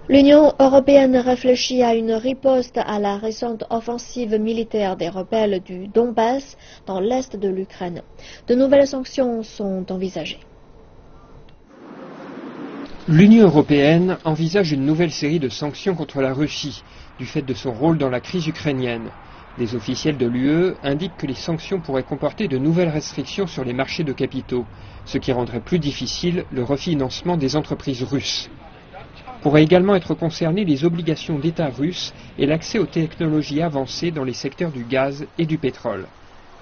L'Union européenne réfléchit à une riposte à la récente offensive militaire des rebelles du Donbass dans l'est de l'Ukraine. De nouvelles sanctions sont envisagées. L'Union européenne envisage une nouvelle série de sanctions contre la Russie, du fait de son rôle dans la crise ukrainienne. Des officiels de l'UE indiquent que les sanctions pourraient comporter de nouvelles restrictions sur les marchés de capitaux, ce qui rendrait plus difficile le refinancement des entreprises russes. Pourraient également être concernées les obligations d'État russes et l'accès aux technologies avancées dans les secteurs du gaz et du pétrole.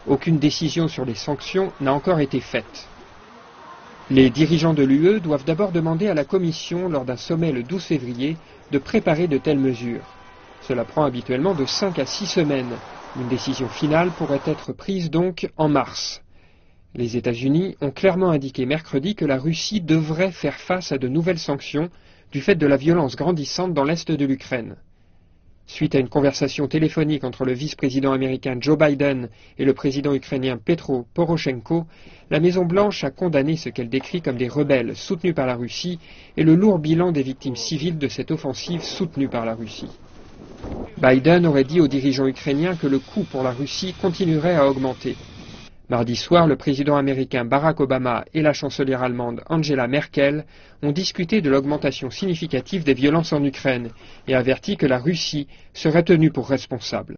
Aucune décision sur les sanctions n'a encore été faite. Les dirigeants de l'UE doivent d'abord demander à la Commission, lors d'un sommet le 12 février, de préparer de telles mesures. Cela prend habituellement de 5 à 6 semaines. Une décision finale pourrait être prise donc en mars. Les États-Unis ont clairement indiqué mercredi que la Russie devrait faire face à de nouvelles sanctions du fait de la violence grandissante dans l'est de l'Ukraine. Suite à une conversation téléphonique entre le vice-président américain Joe Biden et le président ukrainien Petro Poroshenko, la Maison-Blanche a condamné ce qu'elle décrit comme des rebelles soutenus par la Russie et le lourd bilan des victimes civiles de cette offensive soutenue par la Russie. Biden aurait dit aux dirigeants ukrainiens que le coût pour la Russie continuerait à augmenter. Mardi soir, le président américain Barack Obama et la chancelière allemande Angela Merkel ont discuté de l'augmentation significative des violences en Ukraine et averti que la Russie serait tenue pour responsable.